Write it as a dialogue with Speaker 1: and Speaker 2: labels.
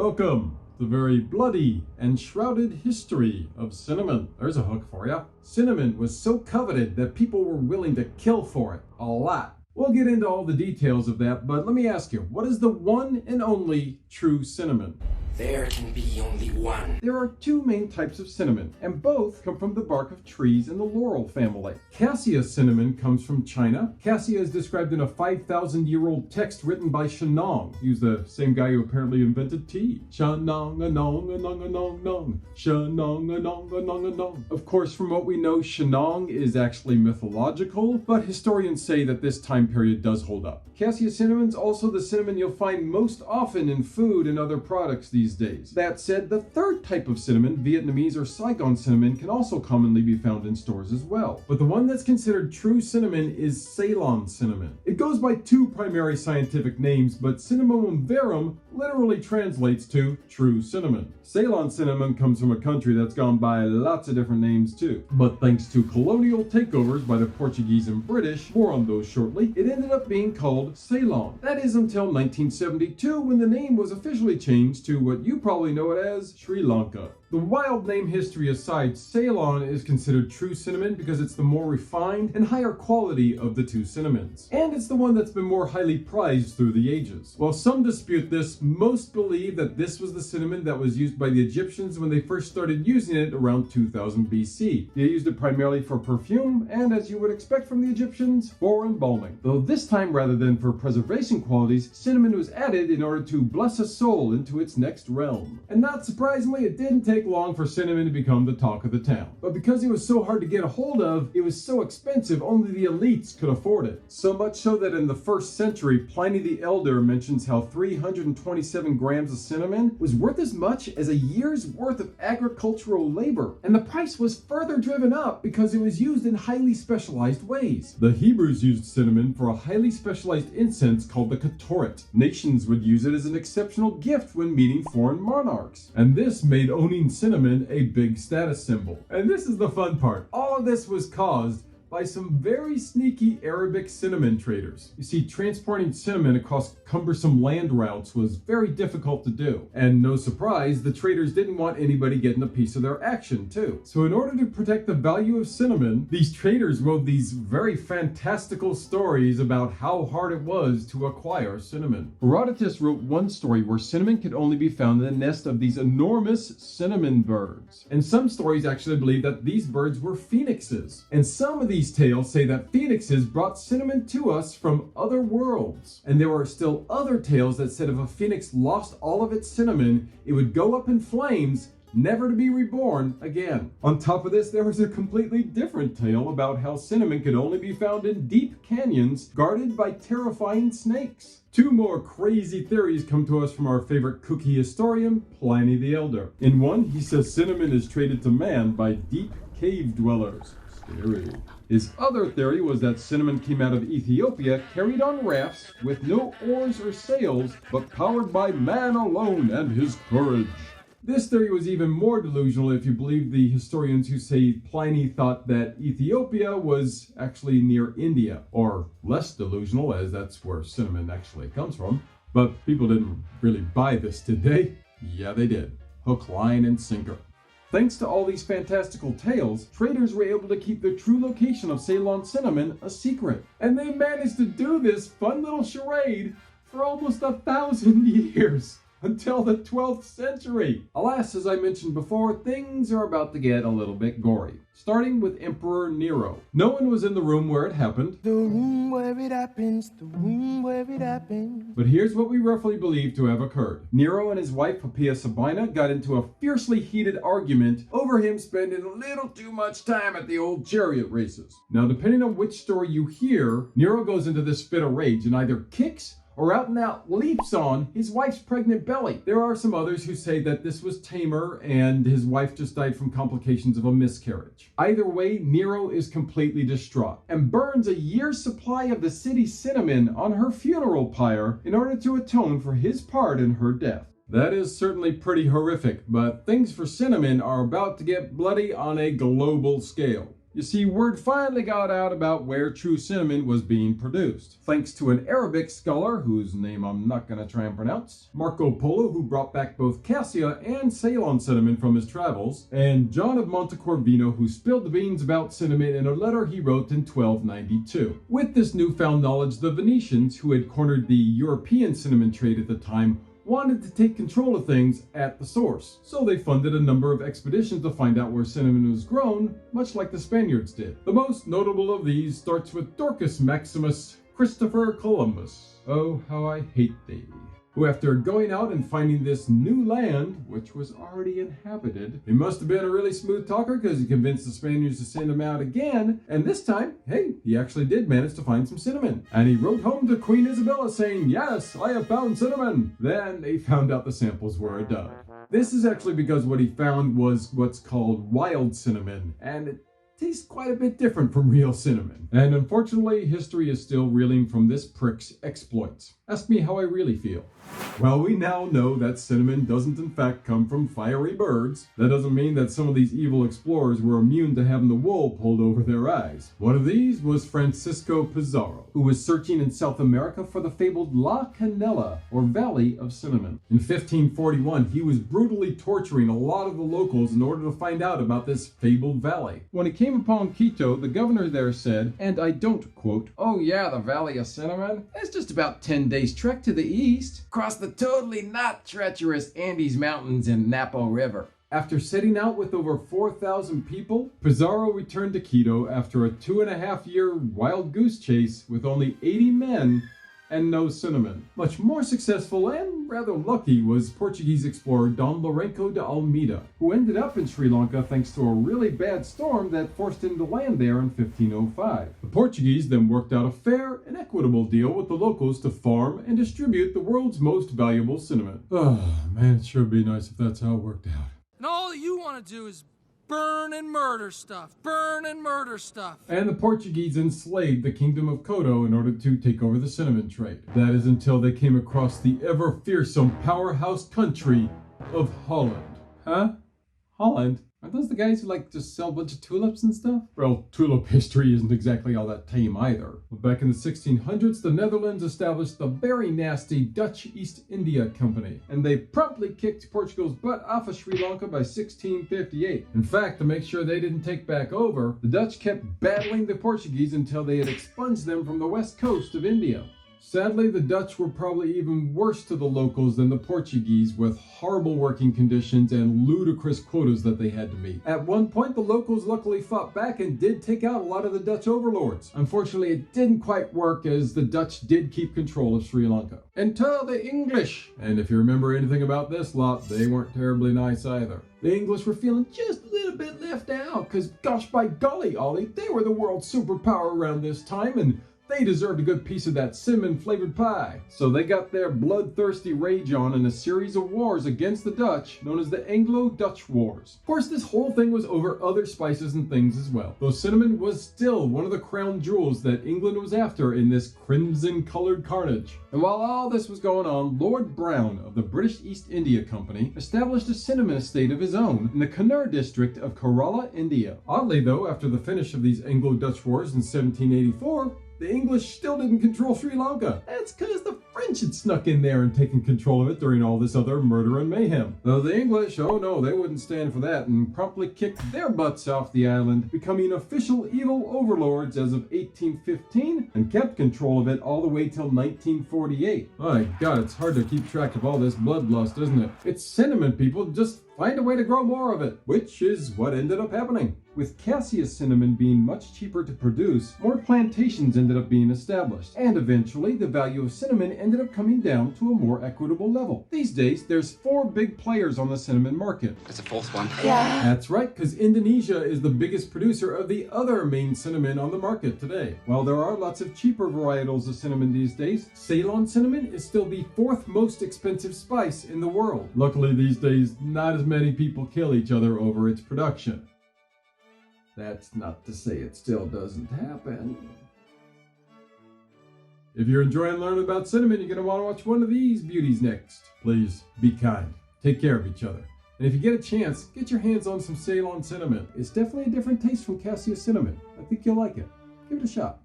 Speaker 1: Welcome to the very bloody and shrouded history of cinnamon. There's a hook for you. Cinnamon was so coveted that people were willing to kill for it. A lot. We'll get into all the details of that, but let me ask you, what is the one and only true cinnamon?
Speaker 2: There can be only one.
Speaker 1: There are two main types of cinnamon, and both come from the bark of trees in the laurel family. Cassia cinnamon comes from China. Cassia is described in a 5,000-year-old text written by Shenong. He was the same guy who apparently invented tea. Shenong, a-nong, a-nong, a-nong, nong. Shenong, a-nong, a-nong, a-nong. Of course, from what we know, Shenong is actually mythological, but historians say that this time period does hold up. Cassia cinnamon's also the cinnamon you'll find most often in food and other products these days. That said, the third type of cinnamon, Vietnamese or Saigon cinnamon, can also commonly be found in stores as well. But the one that's considered true cinnamon is Ceylon cinnamon. It goes by two primary scientific names, but cinnamomum verum literally translates to true cinnamon. Ceylon cinnamon comes from a country that's gone by lots of different names too. But thanks to colonial takeovers by the Portuguese and British, more on those shortly, it ended up being called Ceylon. That is until 1972, when the name was officially changed to what you probably know it as Sri Lanka. The wild name history aside, Ceylon is considered true cinnamon because it's the more refined and higher quality of the two cinnamons. And it's the one that's been more highly prized through the ages. While some dispute this, most believe that this was the cinnamon that was used by the Egyptians when they first started using it around 2000 BC. They used it primarily for perfume and, as you would expect from the Egyptians, for embalming. Though this time, rather than for preservation qualities, cinnamon was added in order to bless a soul into its next realm. And not surprisingly, it didn't take long for cinnamon to become the talk of the town. But because it was so hard to get a hold of, it was so expensive only the elites could afford it. So much so that in the 1st century, Pliny the Elder mentions how 327 grams of cinnamon was worth as much as a year's worth of agricultural labor. And the price was further driven up because it was used in highly specialized ways. The Hebrews used cinnamon for a highly specialized incense called the ketoret. Nations would use it as an exceptional gift when meeting foreign monarchs. And this made owning cinnamon a big status symbol. And this is the fun part. All of this was caused by some very sneaky Arabic cinnamon traders. You see, transporting cinnamon across cumbersome land routes was very difficult to do. And no surprise, the traders didn't want anybody getting a piece of their action too. So in order to protect the value of cinnamon, these traders wrote these very fantastical stories about how hard it was to acquire cinnamon. Herodotus wrote one story where cinnamon could only be found in the nest of these enormous cinnamon birds. And some stories actually believe that these birds were phoenixes. And some of these tales say that phoenixes brought cinnamon to us from other worlds. And there are still other tales that said if a phoenix lost all of its cinnamon, it would go up in flames, never to be reborn again. On top of this, there was a completely different tale about how cinnamon could only be found in deep canyons guarded by terrifying snakes. Two more crazy theories come to us from our favorite cookie historian, Pliny the Elder. In one, he says cinnamon is traded to man by deep cave dwellers. Scary. His other theory was that cinnamon came out of Ethiopia carried on rafts with no oars or sails, but powered by man alone and his courage. This theory was even more delusional if you believe the historians who say Pliny thought that Ethiopia was actually near India, or less delusional as that's where cinnamon actually comes from. But people didn't really buy this, did they? Yeah, they did. Hook, line, and sinker. Thanks to all these fantastical tales, traders were able to keep the true location of Ceylon cinnamon a secret. And they managed to do this fun little charade for almost 1,000 years, until the 12th century. Alas, as I mentioned before, things are about to get a little bit gory. Starting with Emperor Nero. No one was in the room where it happened.
Speaker 3: The room where it happens, the room where it happens.
Speaker 1: But here's what we roughly believe to have occurred. Nero and his wife Poppaea Sabina got into a fiercely heated argument over him spending a little too much time at the old chariot races. Now, depending on which story you hear, Nero goes into this fit of rage and either kicks or out and out leaps on his wife's pregnant belly. There are some others who say that this was tamer and his wife just died from complications of a miscarriage. Either way, Nero is completely distraught and burns a year's supply of the city's cinnamon on her funeral pyre in order to atone for his part in her death. That is certainly pretty horrific, but things for cinnamon are about to get bloody on a global scale. You see, word finally got out about where true cinnamon was being produced, thanks to an Arabic scholar whose name I'm not going to try and pronounce, Marco Polo, who brought back both Cassia and Ceylon cinnamon from his travels, and John of Montecorvino, who spilled the beans about cinnamon in a letter he wrote in 1292. With this newfound knowledge, the Venetians, who had cornered the European cinnamon trade at the time, wanted to take control of things at the source, so they funded a number of expeditions to find out where cinnamon was grown, much like the Spaniards did. The most notable of these starts with Dorcas Maximus Christopher Columbus. Oh, how I hate thee. Who, after going out and finding this new land, which was already inhabited, he must have been a really smooth talker because he convinced the Spaniards to send him out again, and this time, hey, he actually did manage to find some cinnamon. And he wrote home to Queen Isabella saying, "Yes, I have found cinnamon." Then they found out the samples were a dud. This is actually because what he found was what's called wild cinnamon, and it tastes quite a bit different from real cinnamon. And unfortunately, history is still reeling from this prick's exploits. Ask me how I really feel. Well, we now know that cinnamon doesn't in fact come from fiery birds. That doesn't mean that some of these evil explorers were immune to having the wool pulled over their eyes. One of these was Francisco Pizarro, who was searching in South America for the fabled La Canela, or Valley of Cinnamon. In 1541, he was brutally torturing a lot of the locals in order to find out about this fabled valley. When he came upon Quito, the governor there said, and I don't quote, "Oh yeah, the Valley of Cinnamon? That's just about 10 days trek to the east, across the totally not treacherous Andes Mountains and Napo River." After setting out with over 4,000 people, Pizarro returned to Quito after a 2.5-year wild goose chase with only 80 men and no cinnamon. Much more successful and rather lucky was Portuguese explorer Dom Lourenço de Almeida, who ended up in Sri Lanka thanks to a really bad storm that forced him to land there in 1505. The Portuguese then worked out a fair and equitable deal with the locals to farm and distribute the world's most valuable cinnamon. Oh man, it sure would be nice if that's how it worked out.
Speaker 4: And all that you want to do is burn and murder stuff. Burn and murder stuff.
Speaker 1: And the Portuguese enslaved the kingdom of Kodo in order to take over the cinnamon trade. That is until they came across the ever-fearsome powerhouse country of Holland. Huh? Holland? Aren't those the guys who just sell a bunch of tulips and stuff? Well, tulip history isn't exactly all that tame either. But back in the 1600s, the Netherlands established the very nasty Dutch East India Company, and they promptly kicked Portugal's butt off of Sri Lanka by 1658. In fact, to make sure they didn't take back over, the Dutch kept battling the Portuguese until they had expunged them from the west coast of India. Sadly, the Dutch were probably even worse to the locals than the Portuguese, with horrible working conditions and ludicrous quotas that they had to meet. At one point, the locals luckily fought back and did take out a lot of the Dutch overlords. Unfortunately, it didn't quite work, as the Dutch did keep control of Sri Lanka. Until the English! And if you remember anything about this lot, they weren't terribly nice either. The English were feeling just a little bit left out, because gosh by golly, Ollie, they were the world's superpower around this time, and they deserved a good piece of that cinnamon-flavored pie. So they got their bloodthirsty rage on in a series of wars against the Dutch, known as the Anglo-Dutch Wars. Of course, this whole thing was over other spices and things as well, though cinnamon was still one of the crown jewels that England was after in this crimson-colored carnage. And while all this was going on, Lord Brown of the British East India Company established a cinnamon estate of his own in the Kannur district of Kerala, India. Oddly though, after the finish of these Anglo-Dutch Wars in 1784, the English still didn't control Sri Lanka. That's because the French had snuck in there and taken control of it during all this other murder and mayhem. Though the English, oh no, they wouldn't stand for that and promptly kicked their butts off the island, becoming official evil overlords as of 1815 and kept control of it all the way till 1948. My God, it's hard to keep track of all this bloodlust, isn't it? It's cinnamon, people. Just find a way to grow more of it, which is what ended up happening. With cassia cinnamon being much cheaper to produce, more plantations ended up being established, and eventually the value of cinnamon ended up coming down to a more equitable level. These days, there's 4 big players on the cinnamon market.
Speaker 2: There's a fourth one.
Speaker 5: Yeah.
Speaker 1: That's right, because Indonesia is the biggest producer of the other main cinnamon on the market today. While there are lots of cheaper varietals of cinnamon these days, Ceylon cinnamon is still the 4th most expensive spice in the world. Luckily these days, not as many people kill each other over its production. That's not to say it still doesn't happen. If you're enjoying learning about cinnamon, you're going to want to watch one of these beauties next. Please, be kind. Take care of each other. And if you get a chance, get your hands on some Ceylon cinnamon. It's definitely a different taste from cassia cinnamon. I think you'll like it. Give it a shot.